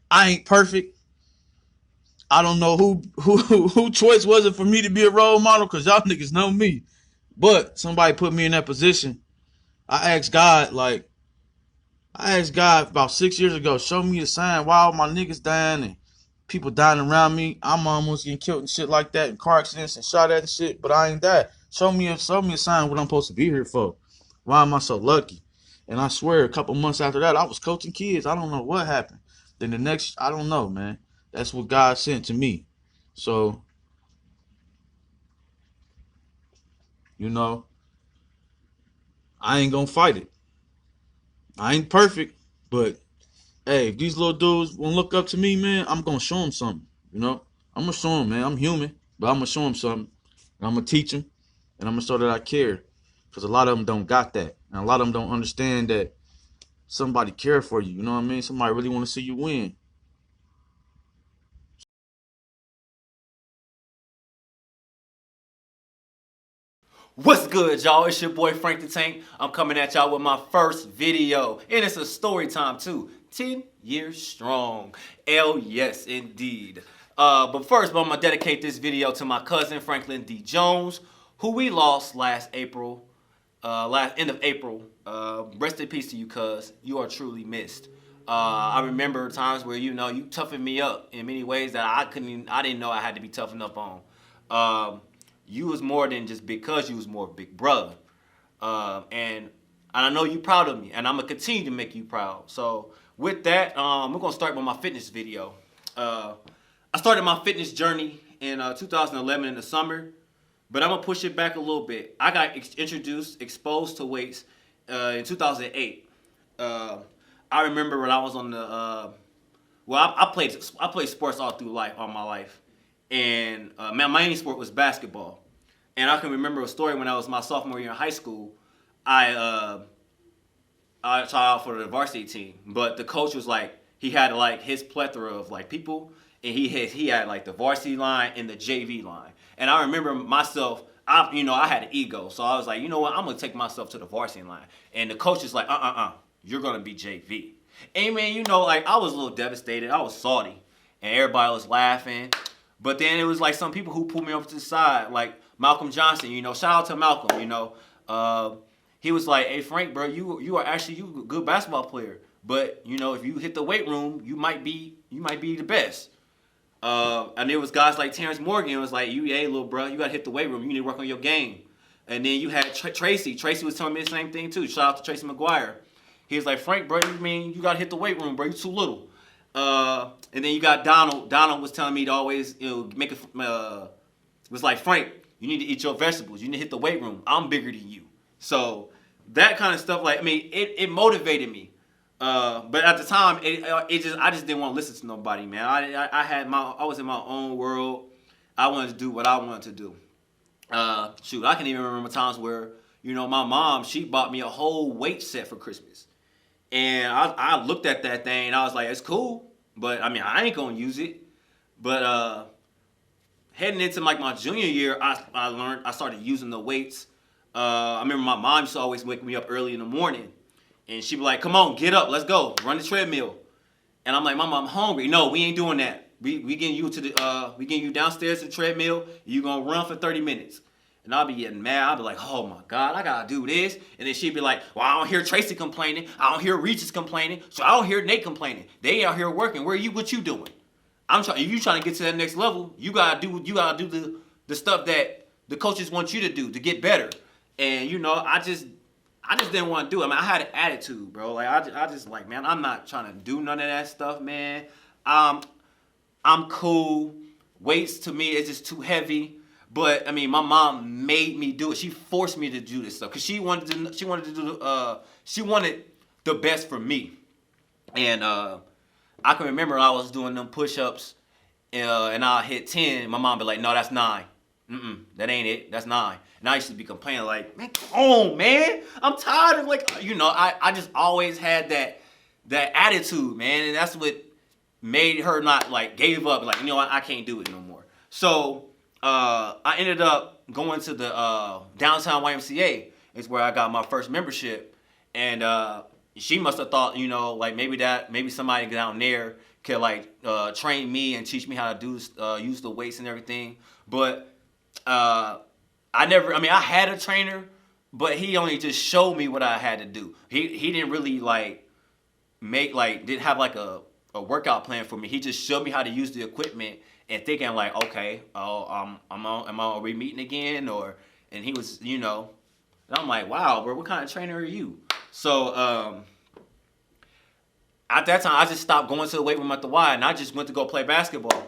I ain't perfect. I don't know who choice was it for me to be a role model because y'all niggas know me. But somebody put me in that position. I asked God, like, I asked God about 6 years ago, show me a sign why all my niggas dying and people dying around me. I'm almost getting killed and shit like that in car accidents and shot at and shit, but I ain't died. Show me a sign what I'm supposed to be here for. Why am I so lucky? And I swear, a couple months after that, I was coaching kids. I don't know what happened. Then the next, I don't know, man. That's what God sent to me. So, you know, I ain't gonna fight it. I ain't perfect, but hey, if these little dudes want to look up to me, man, I'm gonna show them something. You know, I'm gonna show them, man. I'm human, but I'm gonna show them something. And I'm gonna teach them, and I'm gonna show that I care, because a lot of them don't got that, and a lot of them don't understand that somebody care for you. You know what I mean? Somebody really want to see you win. What's good, y'all? It's your boy Frank the Tank. I'm coming at y'all with my first video, and it's a story time too. 10 years strong. L yes, indeed. But first, I'm gonna dedicate this video to my cousin Franklin D. Jones, who we lost last April, last end of April. Rest in peace to you, cuz. You are truly missed. I remember times where you toughened me up in many ways that I didn't know I had to be toughened up on. You was more than just because you was more big brother. And I know you proud of me, and I'm gonna continue to make you proud. So with that, we're gonna start with my fitness video. I started my fitness journey in 2011 in the summer, but I'm gonna push it back a little bit. I got exposed to weights in 2008. Uh, I remember when I was on the well, I played sports all through life, all my life, and my main sport was basketball. And I can remember a story when I was my sophomore year in high school. I uh, I tried out for the varsity team, but the coach was like he had like his plethora of like people, and he had like the varsity line and the JV line. And I remember myself, I had an ego, so I was like, you know what, I'm gonna take myself to the varsity line. And the coach is like, you're gonna be JV. And man, like I was a little devastated. I was salty, and everybody was laughing. But then it was like some people who pulled me over to the side, like Malcolm Johnson. Shout out to Malcolm. Uh, he was like, "Hey Frank, bro, you are actually you a good basketball player, but if you hit the weight room, you might be the best." And there was guys like Terrence Morgan. It was like, hey, little bro, you gotta hit the weight room. You need to work on your game. And then you had Tracy. Tracy was telling me the same thing too. Shout out to Tracy McGuire. He was like, Frank, bro, you gotta hit the weight room, bro. You too little. And then you got Donald. Donald was telling me to always, make it. Was like, Frank, you need to eat your vegetables. You need to hit the weight room. I'm bigger than you. So that kind of stuff, like, it motivated me. But at the time, I just didn't want to listen to nobody, man. I was in my own world. I wanted to do what I wanted to do. Shoot, I can even remember times where, my mom, she bought me a whole weight set for Christmas. And I looked at that thing and I was like, it's cool, but I ain't gonna use it. But heading into like my junior year, I started using the weights. I remember my mom used to always wake me up early in the morning, and she'd be like, "Come on, get up, let's go, run the treadmill." And I'm like, "Mama, I'm hungry." No, we ain't doing that. We getting you we getting you downstairs to the treadmill. You gonna run for 30 minutes. And I'll be getting mad. I'll be like, oh my God, I gotta do this. And then she'd be like, well, I don't hear Tracy complaining. I don't hear Regis complaining. So I don't hear Nate complaining. They out here working. What you doing? If you trying to get to that next level, you gotta do the stuff that the coaches want you to do to get better. And I just didn't want to do it. I had an attitude, bro. Like I just like, man, I'm not trying to do none of that stuff, man. Um, I'm cool. Weights to me is just too heavy. But my mom made me do it. She forced me to do this stuff because she wanted the best for me. And I can remember I was doing them push-ups, and I hit 10. My mom be like, "No, that's 9. That ain't it. That's 9." And I used to be complaining like, "Man, come on, man. I'm tired of I just always had that attitude, man, and that's what made her not like gave up. Like, I can't do it no more. So I ended up going to the downtown YMCA. Is where I got my first membership, and she must have thought, like maybe somebody down there could like train me and teach me how to do use the weights and everything. But I never. I mean, I had a trainer, but he only just showed me what I had to do. He didn't really like didn't have like a workout plan for me. He just showed me how to use the equipment and thinking like, okay, are we meeting again? And he was, and I'm like, wow, bro, what kind of trainer are you? So at that time, I just stopped going to the weight room at the Y, and I just went to go play basketball.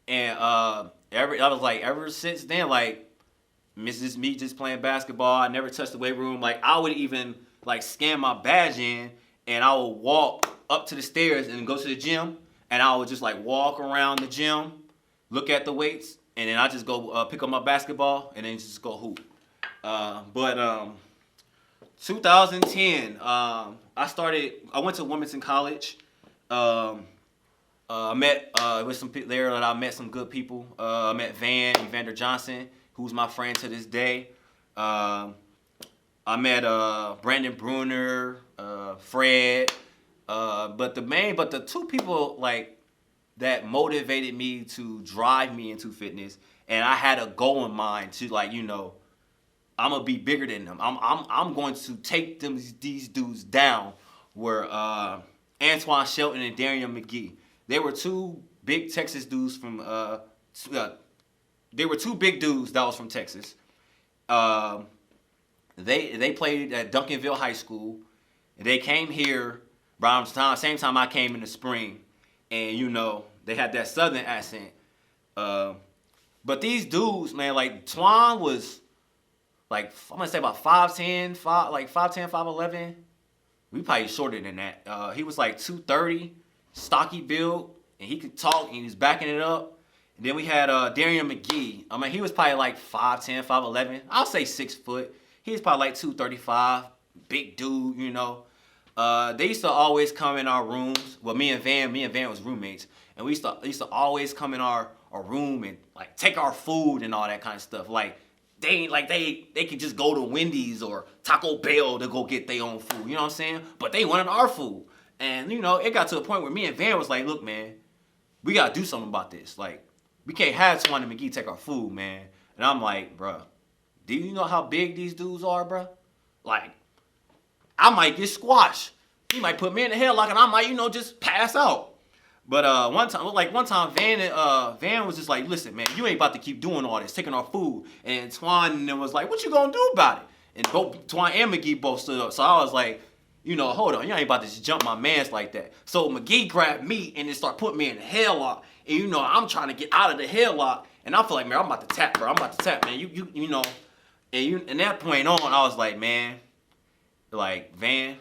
And I was like, ever since then, like, Mrs. Me just playing basketball. I never touched the weight room. Like, I would even like scan my badge in, and I would walk up to the stairs and go to the gym, and I would just like walk around the gym, look at the weights, and then I just go pick up my basketball and then just go hoop. But 2010, I went to Wilmington College. I met with some people there that I met some good people. I met Evander Johnson, who's my friend to this day. I met Brandon Bruner, Fred. But the two people like that motivated me to drive me into fitness, and I had a goal in mind to like, I'm gonna be bigger than them. I'm going to take these dudes down. Were Antoine Shelton and Darian McGee. They were two big Texas dudes from. They were two big dudes that was from Texas. They played at Duncanville High School. They came here around the same time I came in the spring, and they had that Southern accent. But these dudes, man, like Twan was like, I'm gonna say about 5'10", 5'11". We probably shorter than that. He was like 230, stocky build, and he could talk, and he was backing it up. And then we had Darian McGee. I mean, he was probably like 5'10", 5'11". I'll say 6 foot. He was probably like 235, big dude, They used to always come in our rooms. Well, me and Van was roommates, and we used to always come in our room and like take our food and all that kind of stuff. Like they could just go to Wendy's or Taco Bell to go get their own food. You know what I'm saying? But they wanted our food, and it got to a point where me and Van was like, look, man, we gotta do something about this. Like, we can't have Twan and McGee take our food, man. And I'm like, bruh, do you know how big these dudes are, bruh? Like, I might get squashed. He might put me in the headlock, and I might, just pass out. But one time, Van was just like, listen, man, you ain't about to keep doing all this, taking our food. And Twan was like, what you gonna do about it? And both Twan and McGee both stood up. So I was like, hold on, you ain't about to just jump my mans like that. So McGee grabbed me and then started putting me in the headlock. And I'm trying to get out of the headlock, and I feel like, man, I'm about to tap, bro. I'm about to tap, man. And that point on, I was like, man, like, Van,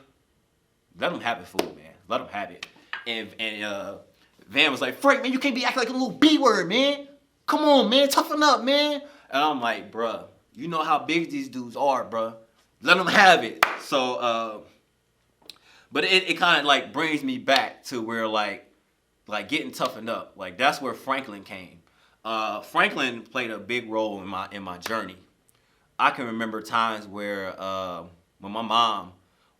let him have it, fool, man. Let him have it. And Van was like, Frank, man, you can't be acting like a little B-word, man. Come on, man, toughen up, man. And I'm like, bruh, you know how big these dudes are, bruh. Let them have it. So, but it kind of like brings me back to where like getting toughened up. Like, that's where Franklin came. Franklin played a big role in my journey. I can remember times where when my mom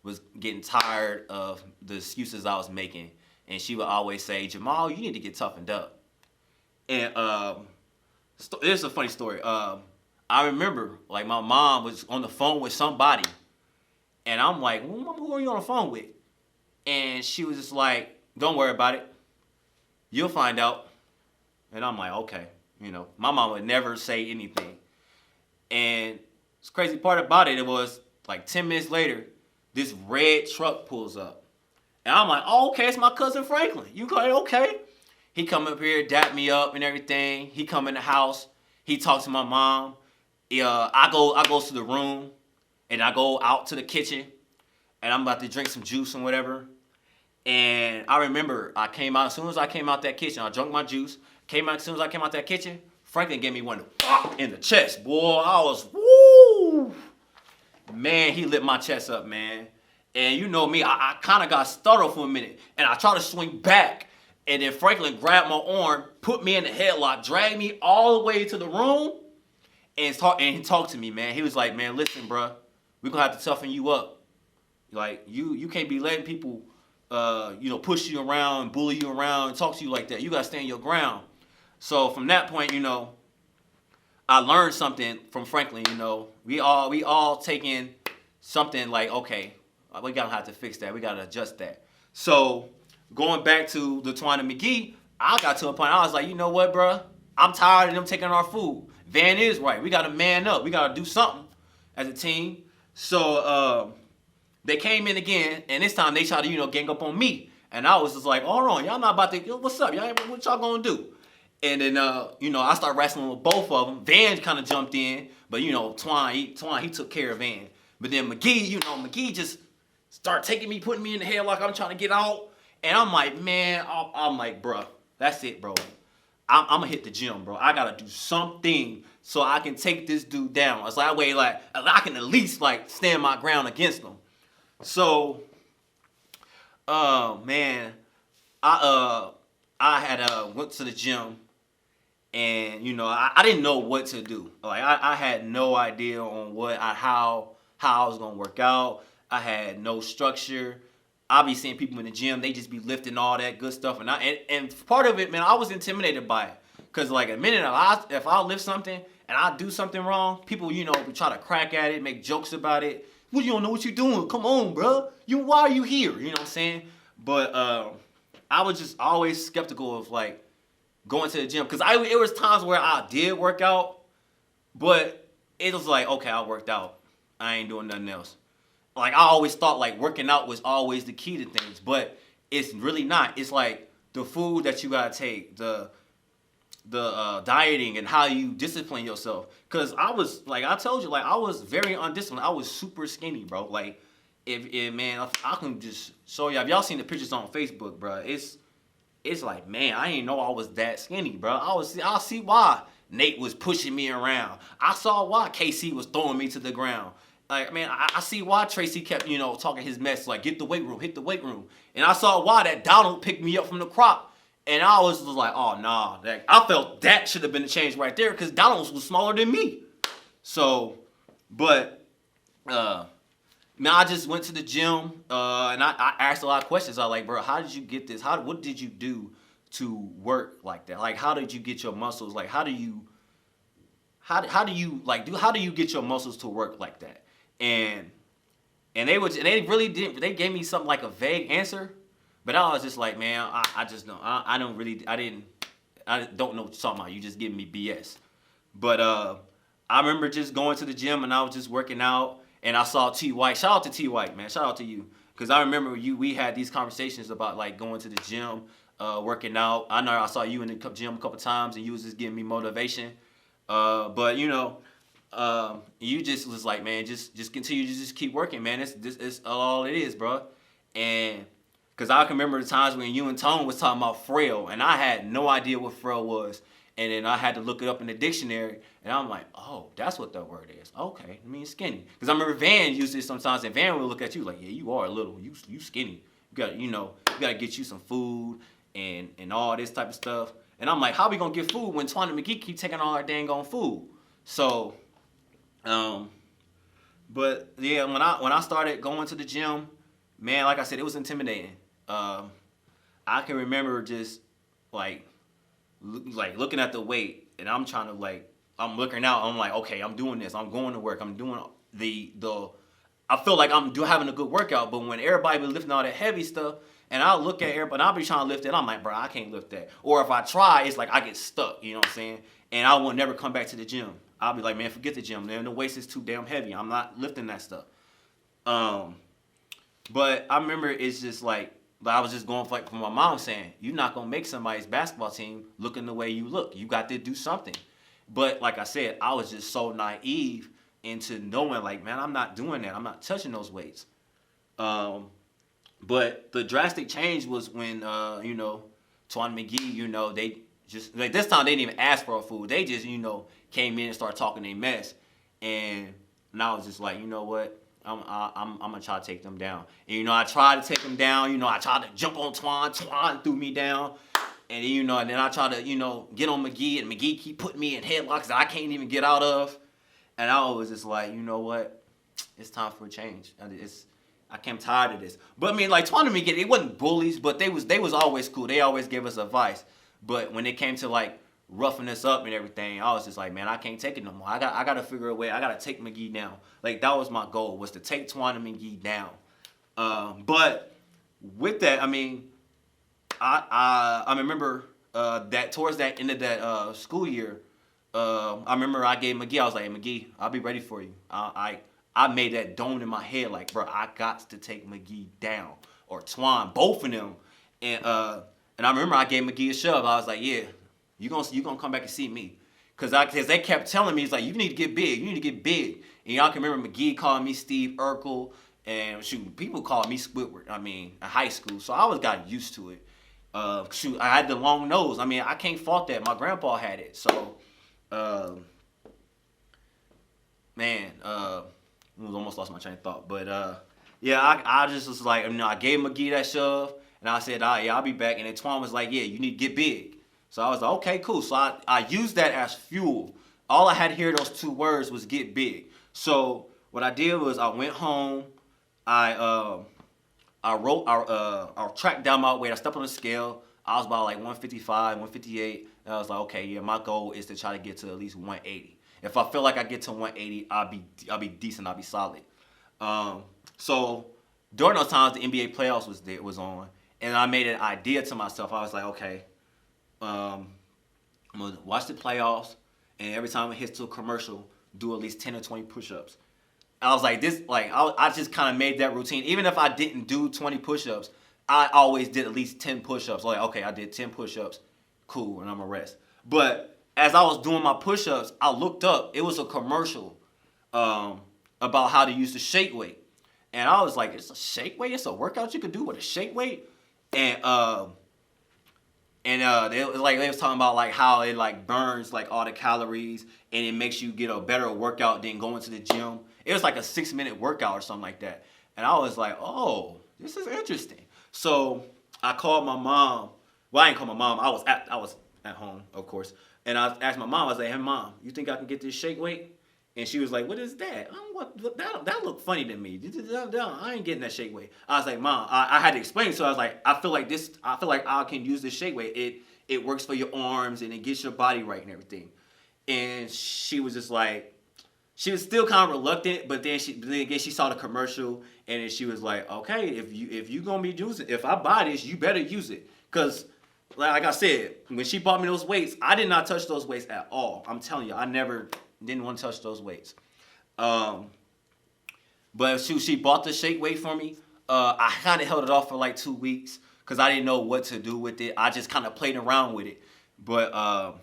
was getting tired of the excuses I was making, and she would always say, Jamal, you need to get toughened up. And this is a funny story. I remember, like, my mom was on the phone with somebody, and I'm like, well, Mom, who are you on the phone with? And she was just like, don't worry about it. You'll find out. And I'm like, okay. My mom would never say anything. And the crazy part about it was, like, 10 minutes later, this red truck pulls up. And I'm like, oh, okay, it's my cousin Franklin. You go, okay. He come up here, dap me up and everything. He come in the house. He talks to my mom. I go to the room, and I go out to the kitchen, and I'm about to drink some juice and whatever. And I remember as soon as I came out that kitchen, I drank my juice. As soon as I came out that kitchen, Franklin gave me one in the chest, boy. I was, woo! Man, he lit my chest up, man. And you know me, I kind of got startled for a minute. And I tried to swing back. And then Franklin grabbed my arm, put me in the headlock, dragged me all the way to the room, and he talked to me, man. He was like, man, listen, bro, we're going to have to toughen you up. Like, you can't be letting people push you around, bully you around, talk to you like that. You gotta stand your ground. So from that point, I learned something from Franklin. We all taking something like, okay, we gotta have to fix that. We gotta adjust that. So going back to the Twine and McGee, I got to a point. I was like, you know what, bro? I'm tired of them taking our food. Van is right. We gotta man up. We gotta do something as a team. So they came in again, and this time they tried to gang up on me. And I was just like, hold on, y'all not about to. What's up? Y'all, what y'all gonna do? And then, I started wrestling with both of them. Van kind of jumped in, but Twine, he took care of Van. But then McGee just started taking me, putting me in the headlock. I'm trying to get out, and I'm like, man, I'm like, bro, that's it, bro. I'm gonna hit the gym, bro. I gotta do something so I can take this dude down. It's like that way, like I can at least like stand my ground against him. So, man, I had went to the gym. And I didn't know what to do. Like I had no idea on how I was gonna work out. I had no structure. I be seeing people in the gym, they just be lifting all that good stuff, and part of it, man, I was intimidated by it, cause like a minute if I lift something and I do something wrong, people try to crack at it, make jokes about it. Well, you don't know what you're doing. Come on, bro. Why are you here? You know what I'm saying? But I was just always skeptical of like going to the gym, because it was times where I did work out, but it was like, okay, I worked out, I ain't doing nothing else. Like I always thought like working out was always the key to things, but it's really not. It's like the food that you gotta take, the dieting, and how you discipline yourself. Because I was like, I told you, like I was very undisciplined. I was super skinny, bro. Like if man, I can just show you. If y'all seen the pictures on Facebook, bro, it's like, man, I didn't know I was that skinny, bro. I see why Nate was pushing me around. I saw why KC was throwing me to the ground. Like, man, I see why Tracy kept, talking his mess, like, get the weight room, hit the weight room. And I saw why that Donald picked me up from the crop. And I was like, oh, nah. I felt that should have been the change right there, because Donald was smaller than me. So, but, man, I just went to the gym, and I asked a lot of questions. I was like, bro, how did you get this? What did you do to work like that? Like, how did you get your muscles? Like, how do you get your muscles to work like that? And they really didn't. They gave me something like a vague answer, but I was just like, man, I just don't. I don't know what you're talking about. You just giving me BS. But I remember just going to the gym, and I was just working out. And I saw T. White. Shout out to T. White, man. Shout out to you. Because I remember we had these conversations about like going to the gym, working out. I know I saw you in the gym a couple times, and you was just giving me motivation. But you just was like, man, just continue to just keep working, man. It's all it is, bro. And because I can remember the times when you and Tone was talking about frail, and I had no idea what frail was. And then I had to look it up in the dictionary, and I'm like, oh, that's what that word is. Okay, it means skinny. Because I remember Van used it sometimes, and Van would look at you like, yeah, you are a little, you skinny. You got, you got to get you some food and all this type of stuff. And I'm like, how we gonna get food when Twine and McGee keep taking all our dang on food? So, but yeah, when I started going to the gym, man, like I said, it was intimidating. I can remember just like looking at the weight, and I'm trying to I'm looking out. I'm like, okay, I'm doing this. I'm going to work. I'm doing I feel like I'm having a good workout. But when everybody be lifting all that heavy stuff, and I look at everybody, I'll be trying to lift it. I'm like, bro, I can't lift that. Or if I try, it's like I get stuck. You know what I'm saying? And I will never come back to the gym. I'll be like, man, forget the gym. Man, the waist is too damn heavy. I'm not lifting that stuff. But I remember it's just like. But I was just going for my mom saying, you're not going to make somebody's basketball team looking the way you look. You got to do something. But like I said, I was just so naive into knowing, like, man, I'm not doing that. I'm not touching those weights. But the drastic change was when, Twine McGee, they just, like this time they didn't even ask for our food. They just, came in and started talking their mess. And I was just like, you know what? I'm gonna try to take them down. And I tried to take them down. I tried to jump on Twine. Twine threw me down. And and then I tried to get on McGee, and McGee keep putting me in headlocks that I can't even get out of. And I was just like, you know what? It's time for a change. I came tired of this. But I mean, like Twan and McGee, they wasn't bullies, but they was always cool. They always gave us advice. But when it came to like roughing us up and everything, I was just like, man, I can't take it no more. I gotta figure a way. I gotta take McGee down. Like that was my goal, was to take Twan and McGee down. But with that, I mean, I remember that towards that end of that school year, I remember I gave McGee. I was like, hey, McGee, I'll be ready for you. I made that dome in my head, like, bro, I got to take McGee down or Twan, both of them. And I remember I gave McGee a shove. I was like, yeah, you gonna come back and see me, cause they kept telling me, it's like, you need to get big, you need to get big. And y'all can remember McGee calling me Steve Urkel, and shoot, people called me Squidward. I mean, in high school, so I always got used to it. Shoot, I had the long nose. I mean, I can't fault that. My grandpa had it, so. Man, almost lost my train of thought, but yeah, I just was like, I gave McGee that shove, and I said, yeah, I'll be back, and then Twan was like, yeah, you need to get big. So I was like, okay, cool. So I used that as fuel. All I had to hear those two words was get big. So what I did was I went home, I tracked down my weight. I stepped on the scale. I was about like 155, 158. And I was like, okay, yeah, my goal is to try to get to at least 180. If I feel like I get to 180, I'll be decent. I'll be solid. So during those times, the NBA playoffs was on, and I made an idea to myself. I was like, okay, I'm gonna watch the playoffs, and every time it hits to a commercial, do at least 10 or 20 push-ups. I was like, I just kind of made that routine. Even if I didn't do 20 push-ups, I always did at least 10 push-ups. Like, okay, I did 10 push-ups, cool, and I'm gonna rest. But as I was doing my push-ups, I looked up. It was a commercial about how to use the shake weight. And I was like, it's a shake weight? It's a workout you could do with a shake weight? And they was talking about like how it like burns like all the calories, and it makes you get a better workout than going to the gym. It was like a 6-minute workout or something like that. And I was like, oh, this is interesting. So I called my mom. Well, I didn't call my mom. I was at home, of course. And I asked my mom, I was like, hey, Mom, you think I can get this shake weight? And she was like, what is that? That looked funny to me. I ain't getting that shake weight. I was like, Mom, I had to explain it. So I was like, I feel like I can use this shake weight. It works for your arms, and it gets your body right and everything. And she was just like, she was still kind of reluctant, but then again she saw the commercial, and then she was like, okay, if you gonna be using, if I buy this, you better use it. Cause like I said, when she bought me those weights, I did not touch those weights at all. I'm telling you, I never didn't want to touch those weights. But she bought the shake weight for me. I kind of held it off for like 2 weeks because I didn't know what to do with it. I just kind of played around with it. But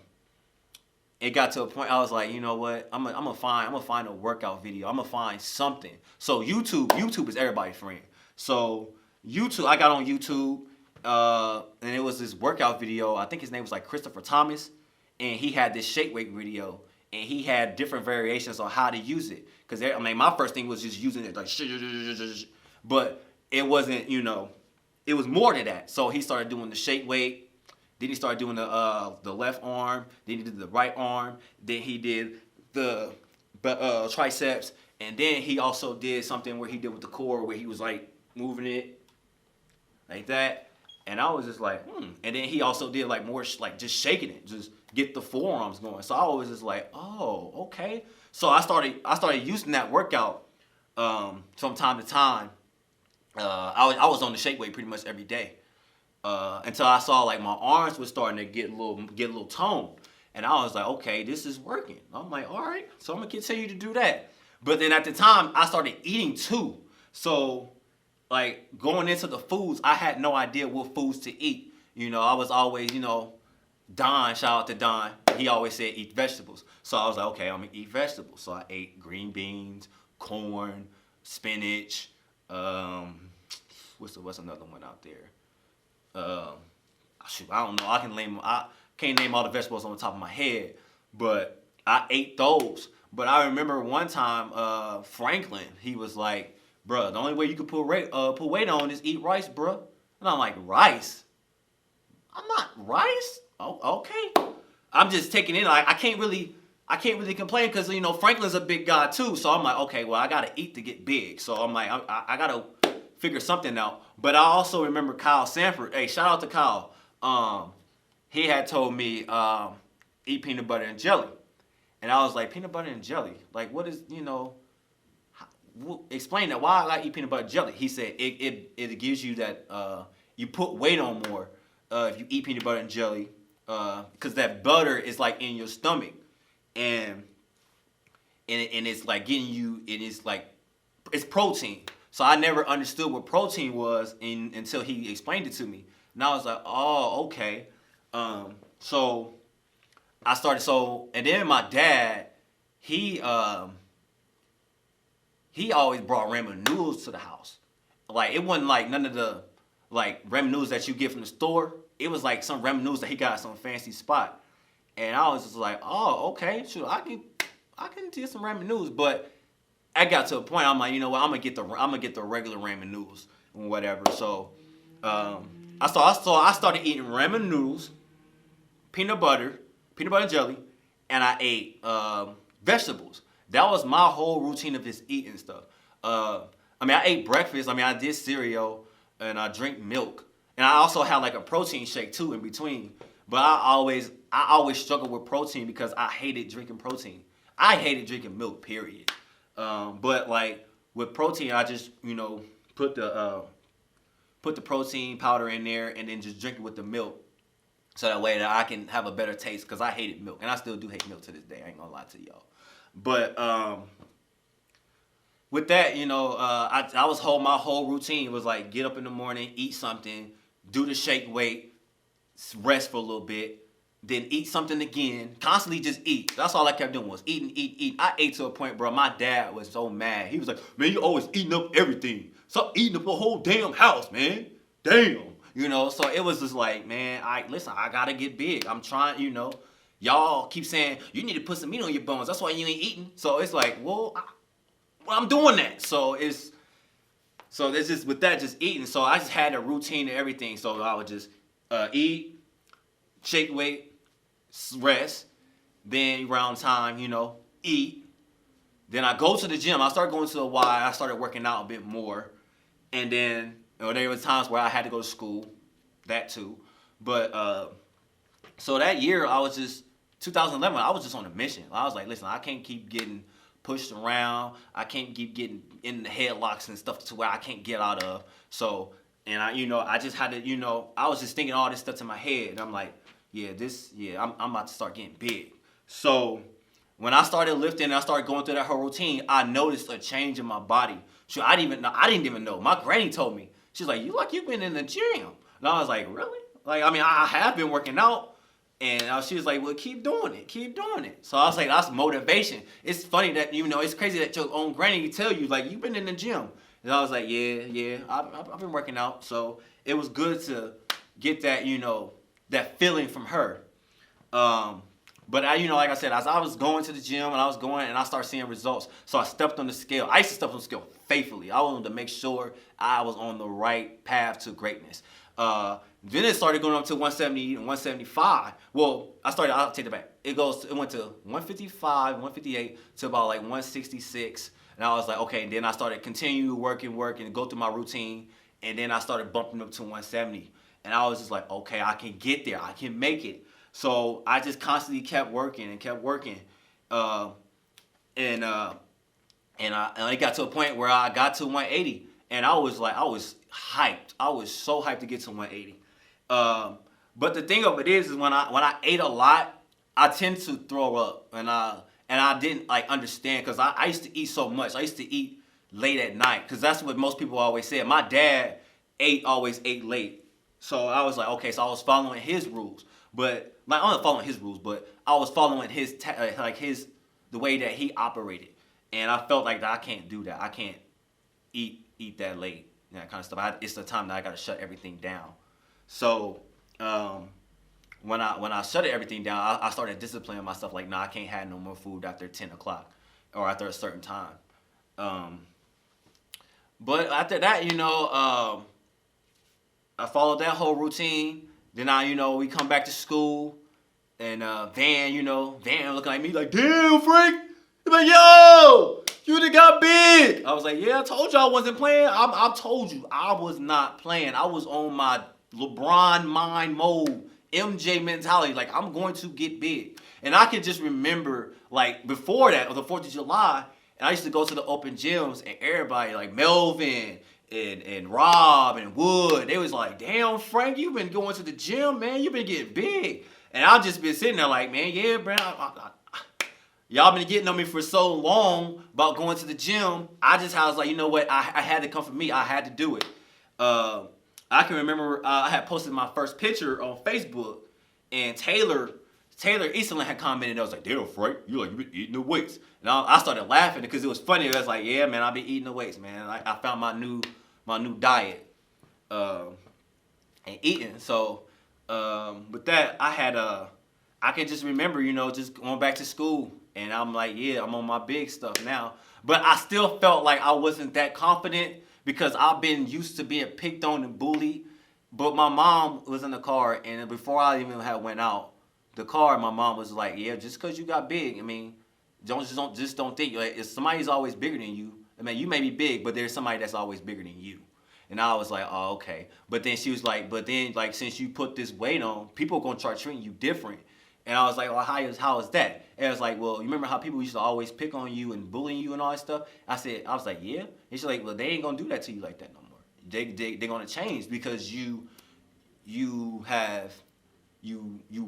it got to a point I was like, you know what? I'm gonna find a workout video. I'm gonna find something. So YouTube is everybody's friend. So YouTube, I got on YouTube, and it was this workout video. I think his name was like Christopher Thomas, and he had this shake weight video, and he had different variations on how to use it. Cause my first thing was just using it like, but it wasn't, it was more than that. So he started doing the shake weight. Then he started doing the left arm. Then he did the right arm. Then he did the triceps. And then he also did something where he did with the core, where he was like moving it like that. And I was just like, And then he also did like more like just shaking it, just get the forearms going. So I was just like, oh, okay. So I started using that workout from time to time. I was on the shake weight pretty much every day. Until I saw like my arms were starting to get a little tone, and I was like, okay, this is working. I'm like, all right, so I'm gonna continue to do that. But then at the time, I started eating too. So like going into the foods, I had no idea what foods to eat. I was always, Don, shout out to Don. He always said eat vegetables. So I was like, okay, I'm gonna eat vegetables. So I ate green beans, corn, spinach. What's another one out there? Shoot, I don't know. I can't name all the vegetables on the top of my head, but I ate those. But I remember one time, Franklin, he was like, "Bruh, the only way you can put weight on is eat rice, bruh." And I'm like, rice? I'm not rice. Oh, okay. I'm just taking it in. I can't really complain because Franklin's a big guy too. So I'm like, okay, well I gotta eat to get big. So I'm like, I gotta figure something out. But I also remember Kyle Sanford. Hey, shout out to Kyle. He had told me eat peanut butter and jelly, and I was like, peanut butter and jelly, like what is, explain that, why I like eat peanut butter and jelly. He said it gives you that you put weight on more if you eat peanut butter and jelly, because that butter is like in your stomach, and it's like getting you, it is like, it's protein. So I never understood what protein was until he explained it to me. And I was like, oh, okay. So I started, and then my dad, he always brought ramen noodles to the house. Like, it wasn't like none of the like ramen noodles that you get from the store. It was like some ramen noodles that he got at some fancy spot. And I was just like, oh, okay, sure, I can get some ramen noodles. But I got to a point, I'm like, you know what, I'm gonna get the regular ramen noodles and whatever. So I started eating ramen noodles, peanut butter and jelly, and I ate vegetables. That was my whole routine of just eating stuff. I ate breakfast. I did cereal, and I drink milk, and I also had like a protein shake too in between. But I always struggled with protein because I hated drinking protein. I hated drinking milk, period. But like with protein, I just put the protein powder in there and then just drink it with the milk, so that way that I can have a better taste, because I hated milk, and I still do hate milk to this day. I ain't gonna lie to y'all. But with that, I was my whole routine was like get up in the morning, eat something, do the shake weight, rest for a little bit, then eat something again, constantly just eat. That's all I kept doing was eat. I ate to a point, bro, my dad was so mad. He was like, man, you always eating up everything. Stop eating up the whole damn house, man. Damn. So it was just like, man, listen, I gotta get big. I'm trying, y'all keep saying, you need to put some meat on your bones. That's why you ain't eating. So it's like, well, I'm doing that. So there's just, with that, just eating. So I just had a routine and everything. So I would just eat, shake weight, rest, then around time, eat. Then I go to the gym. I started going to the Y. I started working out a bit more. And then there were times where I had to go to school, that too. But so that year, 2011, I was just on a mission. I was like, listen, I can't keep getting pushed around. I can't keep getting in the headlocks and stuff to where I can't get out of. So, and I just had to, I was just thinking all this stuff in my head. And I'm like, I'm about to start getting big. So when I started lifting and I started going through that whole routine, I noticed a change in my body. So I didn't even know. My granny told me. She's like, you've been in the gym. And I was like, really? Like, I have been working out. And she was like, well, keep doing it. So I was like, that's motivation. It's funny that, it's crazy that your own granny tell you, like, you've been in the gym. And I was like, yeah, I've been working out. So it was good to get that, that feeling from her. But like I said, as I was going to the gym and I started seeing results. So I stepped on the scale. I used to step on the scale faithfully. I wanted to make sure I was on the right path to greatness. Then it started going up to 170 and 175. Well, I'll take it back. It went to 155, 158 to about like 166. And I was like, okay. And then I started continue working and go through my routine. And then I started bumping up to 170. And I was just like, okay, I can get there. I can make it. So I just constantly kept working. And it got to a point where I got to 180. And I was hyped. I was so hyped to get to 180. But the thing of it is when I ate a lot, I tend to throw up, and I didn't understand, because I used to eat so much. I used to eat late at night, because that's what most people always said. My dad always ate late, so I was like, okay, so I was following his rules, but I'm not following his rules, but I was following the way that he operated, and I felt like that I can't do that. I can't eat that late, that kind of stuff. It's the time that I got to shut everything down. So when I shut everything down, I started disciplining myself. Like, I can't have no more food after 10 o'clock or after a certain time. But after that, I followed that whole routine. Then we come back to school, and Van looking at me like, damn, Frank. He's like, yo, You done got big. I was like, yeah, I told you I wasn't playing. I told you I was not playing. I was on my LeBron mind mode, MJ mentality. Like, I'm going to get big. And I can just remember, like, before that, or the 4th of July, and I used to go to the open gyms, and everybody, like Melvin and Rob and Wood, they was like, damn, Frank, you been going to the gym, man. You been getting big. And I just been sitting there like, man, yeah, bro, y'all been getting on me for so long about going to the gym. I was like, you know what? I had to come for me. I had to do it. I can remember I had posted my first picture on Facebook, and Taylor Eastland had commented. I was like, damn, Frank, you been eating the weights. And I started laughing because it was funny. I was like, yeah, man, I been eating the weights, man. I found my new diet and eating. So with that, I can just remember, just going back to school. And I'm like, yeah, I'm on my big stuff now. But I still felt like I wasn't that confident because I've been used to being picked on and bullied. But my mom was in the car, and before I even had went out the car, my mom was like, yeah, just because you got big, I mean, don't think, like, if somebody's always bigger than you, I mean, you may be big, but there's somebody that's always bigger than you. And I was like, oh, okay. But then she was like, since you put this weight on, people are going to start treating you different. And I was like, well, how is that? And I was like, well, you remember how people used to always pick on you and bullying you and all that stuff? I was like, yeah. And she's like, well, they ain't going to do that to you like that no more. They're going to change because you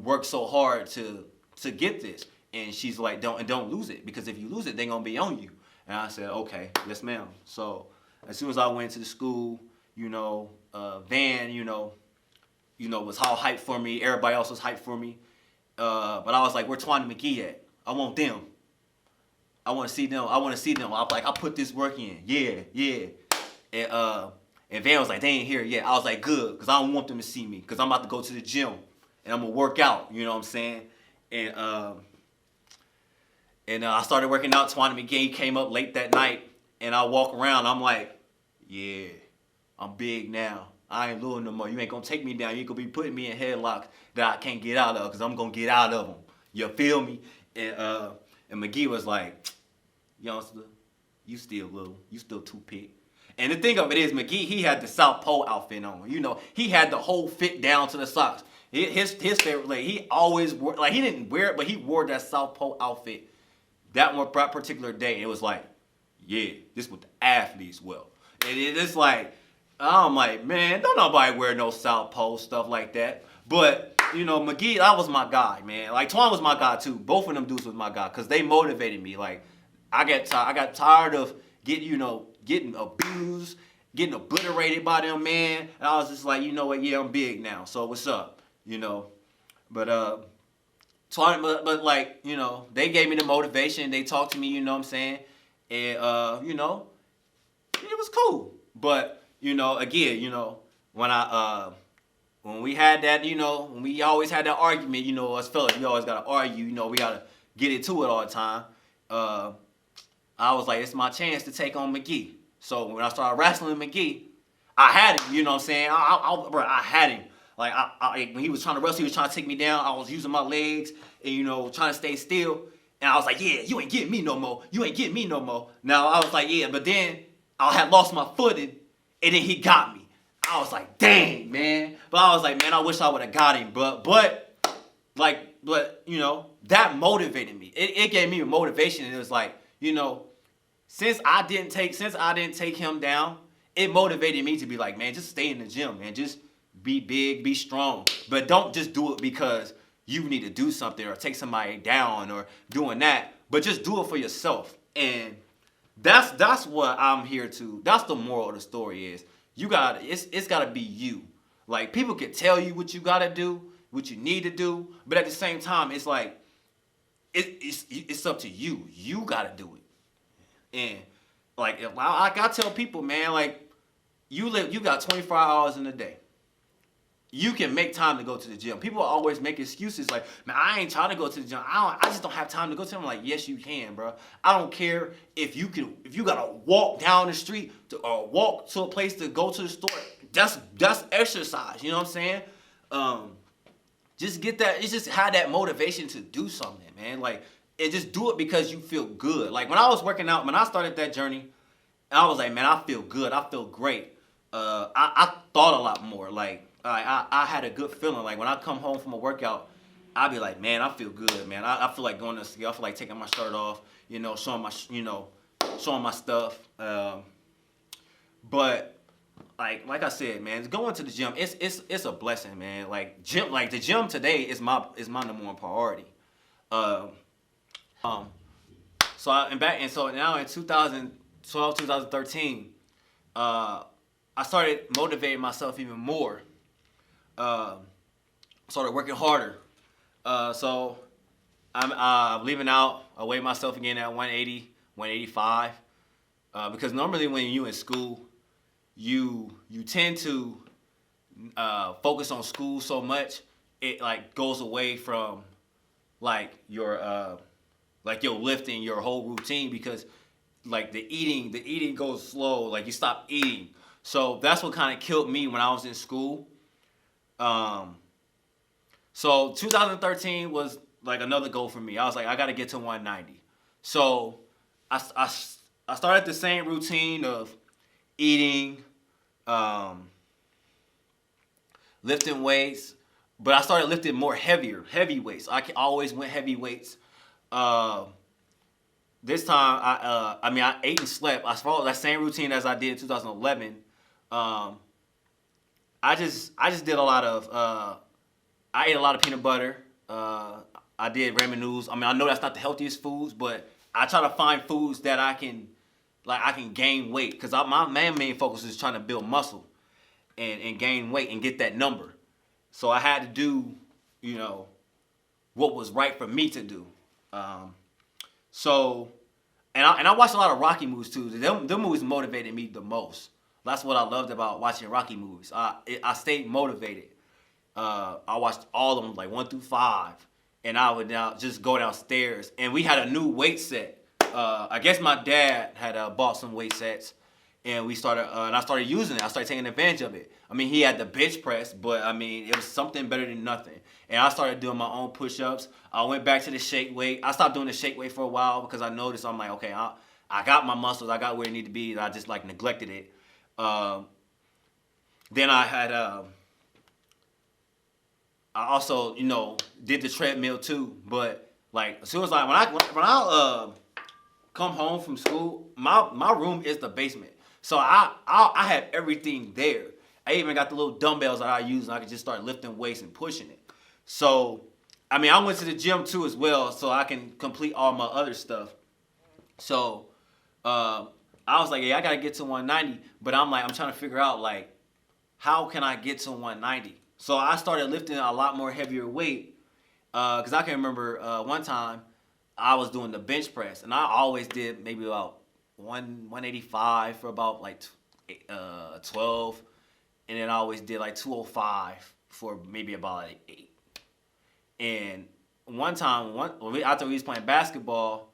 work so hard to get this. And she's like, don't lose it, because if you lose it, they're going to be on you. And I said, okay, yes, ma'am. So as soon as I went to the school, Van, was all hyped for me. Everybody else was hyped for me. But I was like, where Twan and McGee at? I want them. I want to see them. I put this work in. Yeah. And Van was like, they ain't here yet. I was like, good, because I don't want them to see me, because I'm about to go to the gym and I'm gonna work out. You know what I'm saying? And I started working out. Twan and McGee came up late that night, and I walk around. I'm like, yeah, I'm big now. I ain't little no more. You ain't gonna take me down. You ain't gonna be putting me in headlocks that I can't get out of, because I'm gonna get out of them. You feel me? And McGee was like, youngster, you still little. You still too-pick. And the thing of it is, McGee, he had the South Pole outfit on. He had the whole fit down to the socks. His favorite, like, he always wore, like, he didn't wear it, but he wore that South Pole outfit that particular day. And it was like, yeah, this is what the athletes wear. And it's like, I'm like, man, don't nobody wear no South Pole stuff like that. But, McGee, that was my guy, man. Like, Twan was my guy, too. Both of them dudes was my guy, because they motivated me. Like, I got tired of getting abused, getting obliterated by them, man. And I was just like, you know what? Yeah, I'm big now. So what's up? But Twan, but like, they gave me the motivation. They talked to me, you know what I'm saying? And it was cool. But again, when we had that, when we always had that argument, us fellas, we always gotta argue, we gotta get into it all the time. I was like, it's my chance to take on McGee. So when I started wrestling McGee, I had him, you know what I'm saying? I had him. Like, when he was trying to wrestle, he was trying to take me down. I was using my legs and, trying to stay still. And I was like, yeah, you ain't getting me no more. You ain't getting me no more. Now, I was like, yeah, but then I had lost my footing, and then he got me. I was like, dang, man. But I was like, man, I wish I would have got him. But that motivated me. It gave me a motivation. And it was like, since I didn't take him down, it motivated me to be like, man, just stay in the gym, man. Just be big, be strong. But don't just do it because you need to do something or take somebody down or doing that. But just do it for yourself. And that's what I'm here to. That's the moral of the story is. It's gotta be you. Like, people can tell you what you gotta do, what you need to do, but at the same time, it's like, it's up to you. You gotta do it. And like I tell people, man, like, you got 24 hours in a day. You can make time to go to the gym. People always make excuses like, man, I ain't trying to go to the gym. I just don't have time to go to the gym. I'm like, yes, you can, bro. I don't care if you gotta walk down the street or walk to a place to go to the store. That's exercise. You know what I'm saying? Just get that. It's just have that motivation to do something, man. Like, and just do it because you feel good. Like when I was working out, when I started that journey, I was like, man, I feel good. I feel great. I thought a lot more. Like I had a good feeling. Like when I come home from a workout, I'd be like, man, I feel good, man. I feel like going to scale. I feel like taking my shirt off, showing showing my stuff. But like I said, man, going to the gym, it's a blessing, man. Like the gym today is my number one priority. Um, um, so now in 2012, 2013, I started motivating myself even more. Uh, Started working harder. So I'm leaving out. I weigh myself again at 180, 185. Because normally when you're in school, you tend to focus on school so much, it like goes away from like your lifting, your whole routine, because like the eating goes slow. Like you stop eating. So that's what kind of killed me when I was in school. So 2013 was like another goal for me. I was like, I got to get to 190. So I started the same routine of eating, lifting weights, but I started lifting more heavy weights. I always went heavy weights. This time, I ate and slept. I followed that same routine as I did in 2011. I just did a lot of. I ate a lot of peanut butter. I did ramen noodles. I mean, I know that's not the healthiest foods, but I try to find foods that I can gain weight, because my main focus is trying to build muscle and gain weight and get that number. So I had to do, what was right for me to do. And I watched a lot of Rocky movies too. Them movies motivated me the most. That's what I loved about watching Rocky movies. I stayed motivated. I watched all of them, like 1 through 5, and I would now just go downstairs. And we had a new weight set. I guess my dad had bought some weight sets, and we started. And I started using it. I started taking advantage of it. I mean, he had the bench press, but I mean, it was something better than nothing. And I started doing my own push-ups. I went back to the shake weight. I stopped doing the shake weight for a while because I noticed, I'm like, okay, I got my muscles. I got where it need to be, and I just like neglected it. Then I had. I also, did the treadmill too. But like as soon as when I come home from school, my room is the basement. So I have everything there. I even got the little dumbbells that I use, and I could just start lifting weights and pushing it. So I mean, I went to the gym too as well, so I can complete all my other stuff. So I was like, yeah, I gotta get to 190. But I'm trying to figure out like, how can I get to 190? So I started lifting a lot more heavier weight, because I can remember one time I was doing the bench press, and I always did maybe about 185 for about like 12, and then I always did like 205 for maybe about like 8. And one time, after we was playing basketball,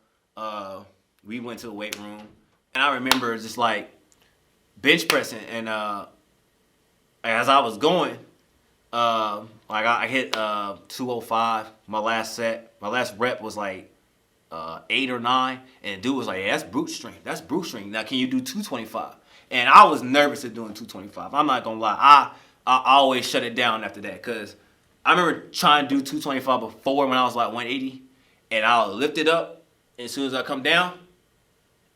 we went to the weight room, and I remember just like bench pressing, and as I was going. I hit 205. My last rep was like 8 or 9, and the dude was like, "Yeah, that's brute strength. That's brute strength. Now, can you do 225?" And I was nervous of doing 225. I'm not gonna lie. I always shut it down after that, because I remember trying to do 225 before when I was like 180, and I'll lift it up, and as soon as I come down,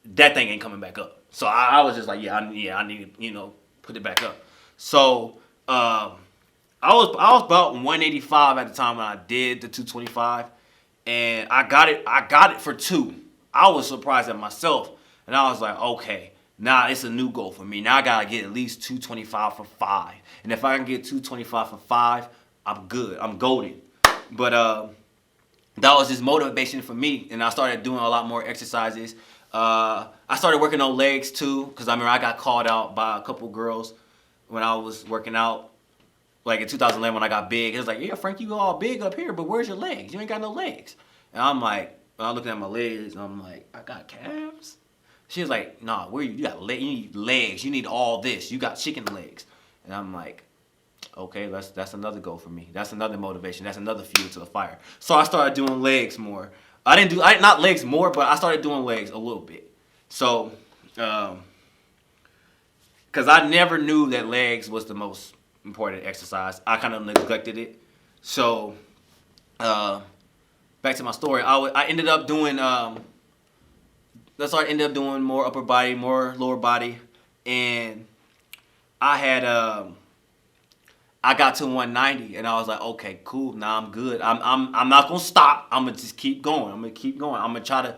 that thing ain't coming back up. So I was just like, I need to put it back up. So I was about 185 at the time when I did the 225, and I got it for 2. I was surprised at myself, and I was like, okay, now it's a new goal for me. Now I gotta get at least 225 for 5, and if I can get 225 for 5, I'm good. I'm golden. But that was just motivation for me, and I started doing a lot more exercises. I started working on legs too, because I remember I got called out by a couple girls when I was working out. Like in 2011 when I got big, it was like, yeah, Frank, you all big up here, but where's your legs? You ain't got no legs. And I'm like, I'm looking at my legs, and I'm like, I got calves? She was like, nah, where you got legs? You need legs. You need all this. You got chicken legs. And I'm like, okay, that's another goal for me. That's another motivation. That's another fuel to the fire. So I started doing legs more. not legs more, but I started doing legs a little bit. So, because I never knew that legs was the most important exercise, I kind of neglected it. So, back to my story, I ended up doing I ended up doing more upper body, more lower body, and I had I got to 190, and I was like, okay, cool. Now I'm good. I'm not gonna stop. I'm gonna just keep going. I'm gonna keep going. I'm gonna try to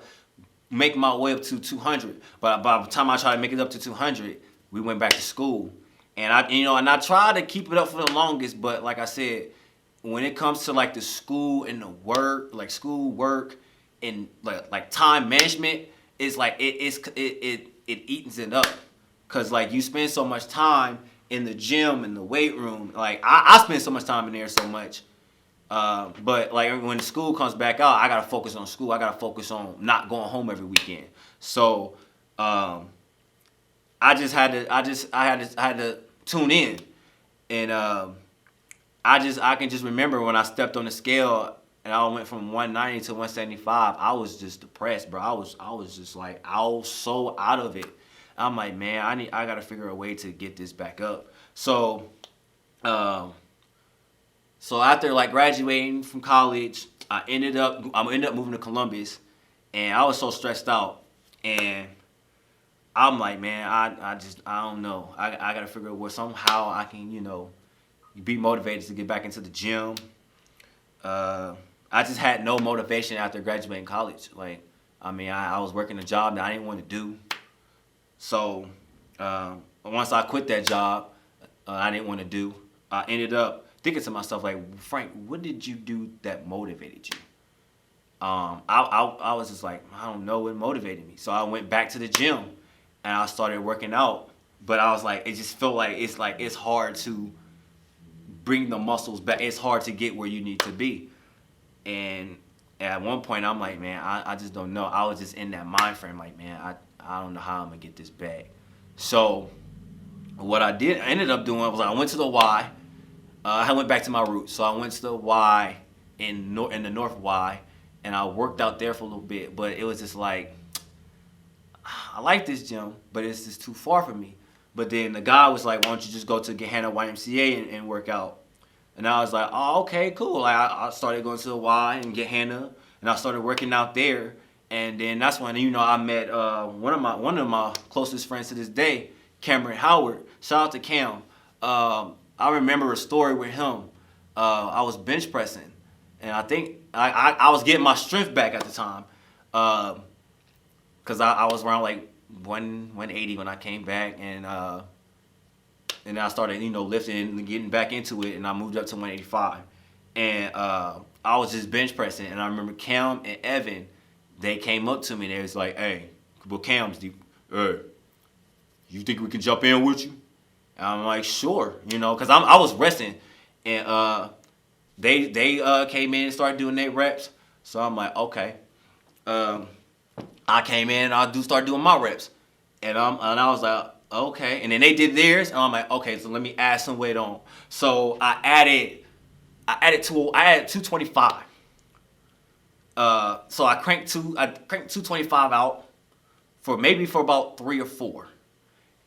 make my way up to 200. But by the time I tried to make it up to 200, we went back to school, and I tried to keep it up for the longest. But like I said, when it comes to like the school and the work, like school work and like time management, it's like it eats it up, cause like you spend so much time in the gym, in the weight room. Like I spend so much time in there so much. But like when school comes back out, I gotta focus on school. I gotta focus on not going home every weekend. So I had to tune in, and I can just remember when I stepped on the scale and I went from 190 to 175. I was just depressed, bro. I was just like I was so out of it. I'm like, man, I gotta figure a way to get this back up. So, so after like graduating from college, I ended up moving to Columbus, and I was so stressed out, and I'm like, man, I don't know. I gotta figure out where somehow I can be motivated to get back into the gym. I just had no motivation after graduating college. Like, I mean, I was working a job that I didn't want to do. So once I quit that job, I didn't want to do. I ended up thinking to myself, like, Frank, what did you do that motivated you? I was just like, I don't know what motivated me. So I went back to the gym and I started working out. But I was like, it just felt like it's hard to bring the muscles back. It's hard to get where you need to be. And at one point, I'm like, man, I just don't know. I was just in that mind frame, like, man, I don't know how I'm gonna get this back. So what I ended up doing was I went to the Y. I went back to my roots. So I went to the Y in the North Y, and I worked out there for a little bit. But it was just like, I like this gym, but it's just too far for me. But then the guy was like, why don't you just go to Gahanna YMCA and work out? And I was like, oh, okay, cool. Like I started going to the Y and Gahanna, and I started working out there. And then that's when I met one of my closest friends to this day, Cameron Howard. Shout out to Cam. I remember a story with him. I was bench pressing, and I think I was getting my strength back at the time, because I was around like 180 when I came back, and I started lifting and getting back into it, and I moved up to 185, and I was just bench pressing, and I remember Cam and Evan, they came up to me and they was like, hey, well, Cam's deep. Hey, you think we can jump in with you? And I'm like, sure, because I was resting, and they came in and started doing their reps. So I'm like, okay. I came in and I start doing my reps, and I was like, okay. And then they did theirs, and I'm like, okay, so let me add some weight on. So I added 225. So I cranked 225 out for about 3 or 4.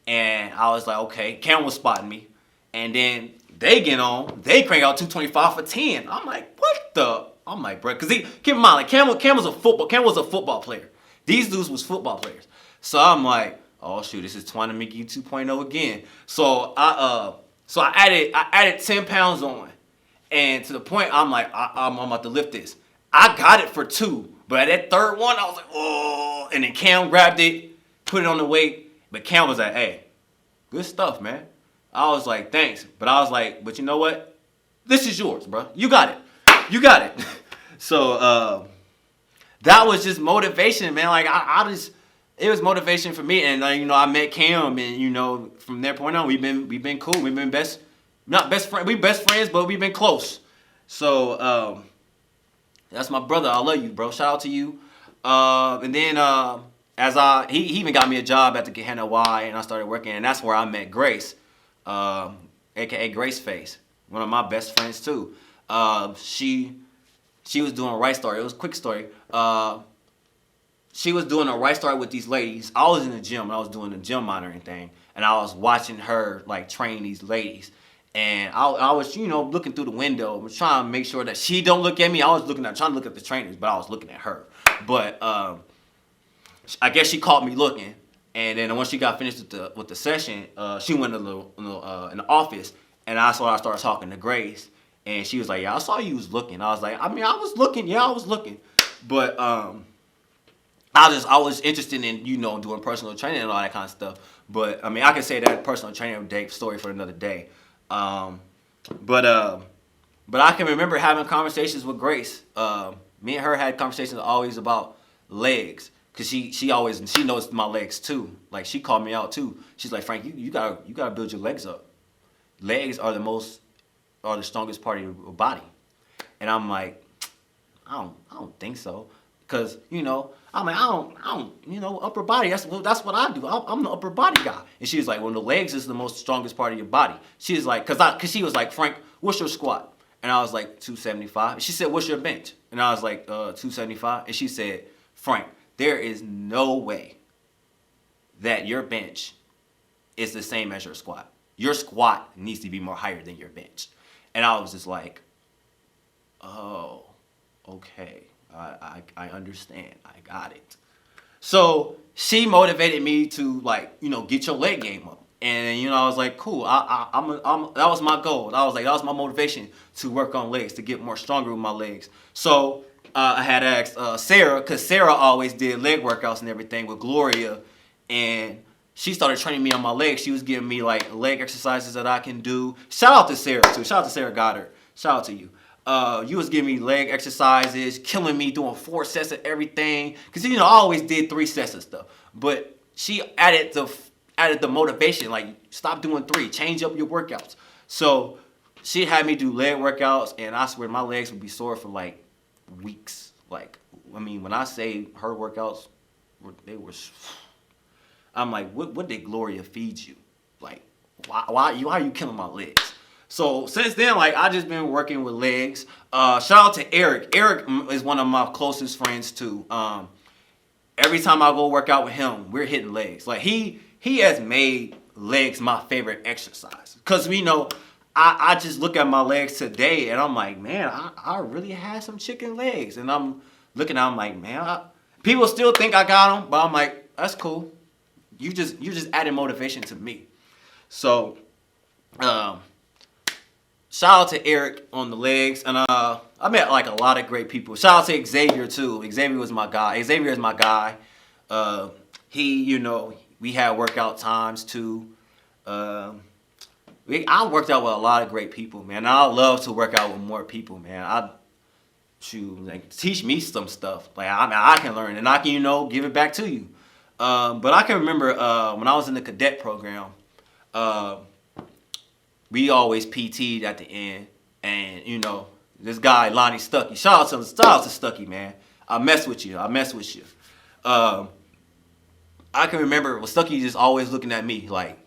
And I was like, okay, Cam was spotting me. And then they get on, they crank out 225 for 10. I'm like, what the? I'm like, bro, because keep in mind, like Cam was a football player. These dudes was football players. So I'm like, oh shoot, this is Twana McGee 2.0 again. So I added 10 pounds on. And to the point, I'm like, I'm about to lift this. I got it for 2. But at that third one, I was like, oh. And then Cam grabbed it, put it on the weight. But Cam was like, hey, good stuff, man. I was like, thanks. But I was like, but you know what? This is yours, bro. You got it. You got it. So that was just motivation, man. Like it was motivation for me. And I met Cam, and from that point on, we've been cool. We've been not best friends. We best friends, but we've been close. So that's my brother. I love you, bro. Shout out to you. And then he even got me a job at the Gahanna Y, and I started working, and that's where I met Grace, aka Grace Face, one of my best friends too. She She was doing a right story. It was a quick story. She was doing a right story with these ladies. I was in the gym and I was doing the gym monitoring thing, and I was watching her like train these ladies. And I was, looking through the window, was trying to make sure that she don't look at me. I was trying to look at the trainers, but I was looking at her. But I guess she caught me looking, and then once she got finished with the session, she went in the office, and I started talking to Grace, and she was like, "Yeah, I saw you was looking." I was like, "I mean, I was looking. Yeah, I was looking, but I was interested in doing personal training and all that kind of stuff. But I mean, I can say that personal training day story for another day. But I can remember having conversations with Grace. Me and her had conversations always about legs, cause she knows my legs too. Like she called me out too. She's like, Frank, you gotta build your legs up. Legs are the strongest part of your body. And I'm like, I don't think so. Cause I'm like, I don't, upper body. That's what I do. I'm the upper body guy. And she was like, well, the legs is the most strongest part of your body. She was like, cause she was like, Frank, what's your squat? And I was like, 275. And she said, what's your bench? And I was like, 275. And she said, Frank, there is no way that your bench is the same as your squat. Your squat needs to be more higher than your bench. And I was just like, oh, okay. I understand. I got it. So she motivated me to get your leg game up. And I was like, cool. That was my goal. I was like, that was my motivation to work on legs, to get more stronger with my legs. So I had asked Sarah, because Sarah always did leg workouts and everything with Gloria, and she started training me on my legs. She was giving me like leg exercises that I can do. Shout out to Sarah too. Shout out to Sarah Goddard. Shout out to you. You was giving me leg exercises, killing me, doing 4 sets of everything. Cause I always did 3 sets of stuff. But she added the motivation, like stop doing 3, change up your workouts. So she had me do leg workouts, and I swear my legs would be sore for like weeks. Like, I mean, when I say her workouts, I'm like, what did Gloria feed you? Like, why are you killing my legs? So since then, I just been working with legs. Shout out to Eric. Eric is one of my closest friends too. Every time I go work out with him, we're hitting legs. Like he has made legs my favorite exercise. Cause I just look at my legs today and I'm like, man, I really had some chicken legs. And I'm looking at them like, man, people still think I got them, but I'm like, that's cool. You just added motivation to me. So, shout out to Eric on the legs, and I met a lot of great people. Shout out to Xavier too. Xavier was my guy. Xavier is my guy. We had workout times too. I worked out with a lot of great people, man. I love to work out with more people, man. Teach me some stuff. I can learn and I can give it back to you. But I can remember when I was in the cadet program. We always PT'd at the end, and this guy Lonnie Stuckey. Shout out to Stuckey, man. I mess with you. I can remember Stuckey just always looking at me like,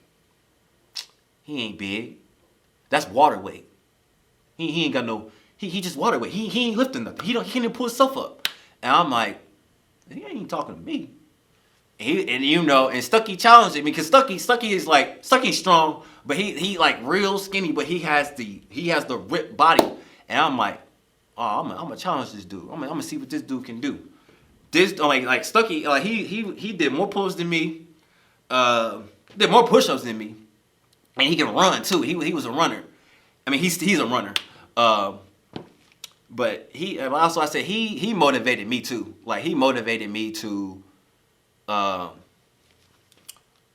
he ain't big. That's water weight. He ain't got no. He just water weight. He ain't lifting nothing. He can't even pull himself up. And I'm like, he ain't talking to me. And Stuckey challenged me because Stuckey's strong, but he like real skinny, but he has the ripped body, and I'm like, oh, I'm gonna challenge this dude. I'm gonna see what this dude can do. This like Stuckey, he did more pulls than me, did more push-ups than me, and he can run too. He was a runner. I mean, he's a runner. But I said he motivated me too. Like he motivated me to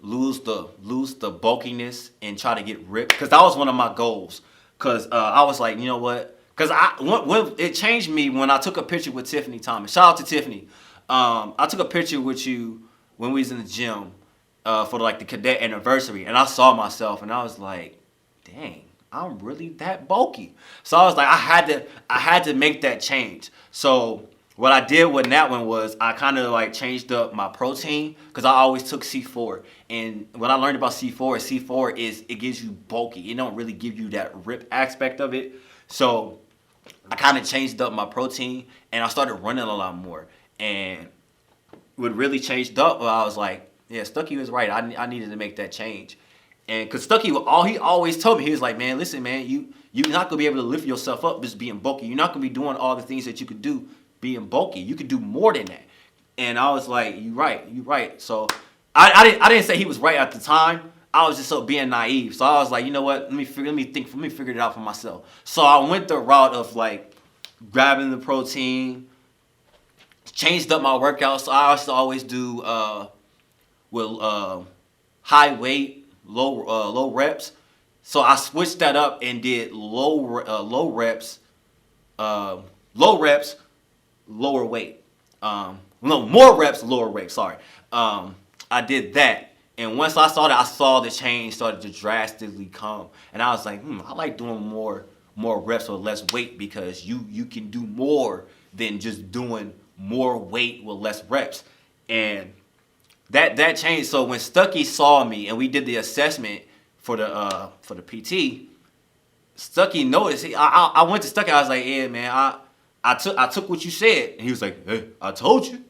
lose the bulkiness and try to get ripped, because that was one of my goals. Because I was like, you know what? Because when it changed me when I took a picture with Tiffany Thomas. Shout out to Tiffany. I took a picture with you when we was in the gym for the cadet anniversary, and I saw myself and I was like, dang, I'm really that bulky. So I was like, I had to make that change. So what I did with that one was I kind of changed up my protein, because I always took C4. And what I learned about C4 is it gives you bulky. It don't really give you that rip aspect of it. So I kind of changed up my protein and I started running a lot more. And what really changed up, I was like, yeah, Stucky was right. I needed to make that change. And because Stucky, he always told me, he was like, man, listen, man, you're not gonna be able to lift yourself up just being bulky. You're not gonna be doing all the things that you could do being bulky. You could do more than that. And I was like, you're right. So I didn't say he was right at the time. I was just so being naive. So I was like, you know what? Let me figure it out for myself. So I went the route of like grabbing the protein, changed up my workouts. So I used to always do high weight, low reps. So I switched that up and did low reps, lower weight. No, more reps, lower weight. Sorry. I did that. And once I saw that, I saw the change started to drastically come. And I was like, I like doing more reps with less weight because you can do more than just doing more weight with less reps. And that changed. So when Stucky saw me and we did the assessment for the PT, Stucky noticed. I went to Stucky. I was like, yeah, man, I took what you said. And he was like, hey, I told you.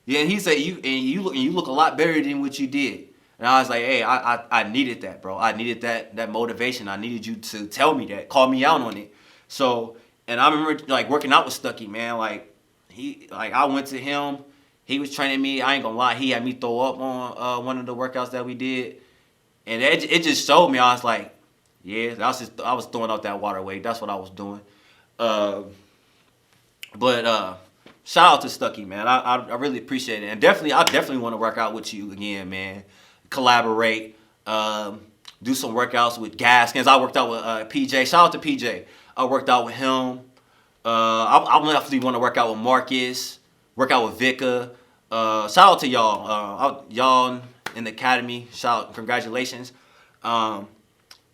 Yeah, and he said you look a lot better than what you did. And I was like, hey, I needed that, bro. I needed that motivation. I needed you to tell me that, call me out on it. So, and I remember like working out with Stucky, man. Like I went to him. He was training me. I ain't gonna lie, he had me throw up on one of the workouts that we did, and it just showed me. I was like, yeah, I was throwing out that water weight. That's what I was doing. But shout out to Stucky, man. I really appreciate it, and I definitely want to work out with you again, man. Collaborate, do some workouts with Gaskins. I worked out with PJ. Shout out to PJ. I worked out with him. I definitely want to work out with Marcus. Work out with Vika. Shout out to y'all. Y'all in the academy. Congratulations. I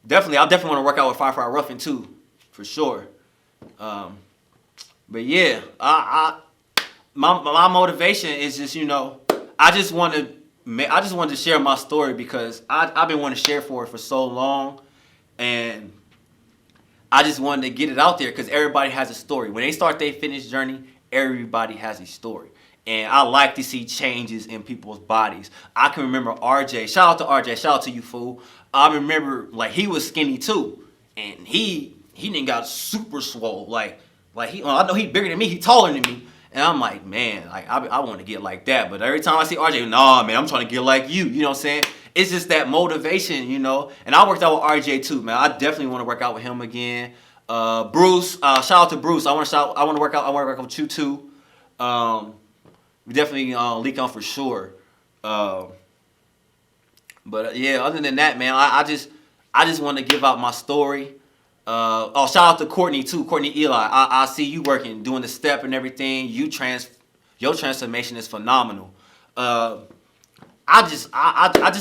definitely want to work out with Firefly Ruffin too, for sure. But yeah, my motivation is just, I just wanted to share my story because I've been wanting to share for so long, and I just wanted to get it out there because everybody has a story. When they start their fitness journey, everybody has a story. And I like to see changes in people's bodies. I can remember RJ. Shout out to RJ. Shout out to you, fool. I remember like he was skinny too, and he didn't got super swole. Like I know he bigger than me. He taller than me. And I'm like, man, like I want to get like that. But every time I see RJ, nah, man, I'm trying to get like you. You know what I'm saying? It's just that motivation, And I worked out with RJ too, man. I definitely want to work out with him again. Bruce, shout out to Bruce. I want to work out with you too. We definitely leak on for sure. But yeah, other than that, man, I just want to give out my story. Shout out to Courtney too, Courtney Eli. I see you working, doing the step and everything. Your transformation is phenomenal. I just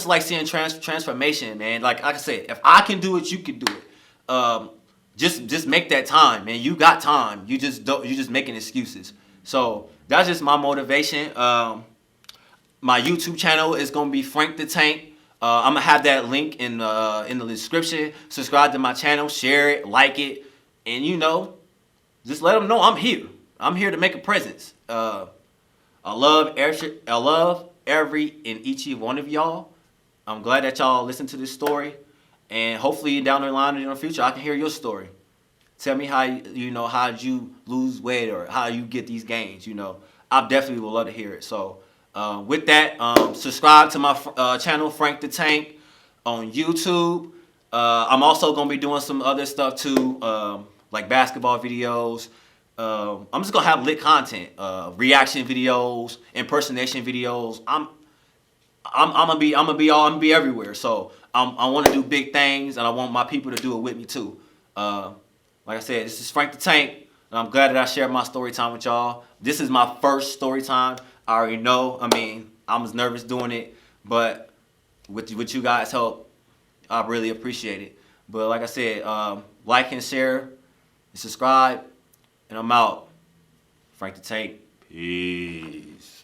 like seeing transformation, man. Like I said, if I can do it, you can do it. Just make that time, man. You got time. You just making excuses. So that's just my motivation. My YouTube channel is gonna be Frank the Tank. I'm gonna have that link in the description. Subscribe to my channel, share it, like it, and just let them know I'm here. I'm here to make a presence. I love every and each one of y'all. I'm glad that y'all listen to this story, and hopefully down the line in the future, I can hear your story. Tell me how you lose weight or how you get these gains. I definitely would love to hear it. So. With that, subscribe to my channel, Frank the Tank, on YouTube. I'm also going to be doing some other stuff too, like basketball videos. I'm just going to have lit content, reaction videos, impersonation videos. I'm gonna be everywhere. So I want to do big things, and I want my people to do it with me too. Like I said, this is Frank the Tank, and I'm glad that I shared my story time with y'all. This is my first story time. I already know. I was nervous doing it, but with you guys' help, I really appreciate it. But like I said, like and share, and subscribe, and I'm out. Frank the Tank. Peace.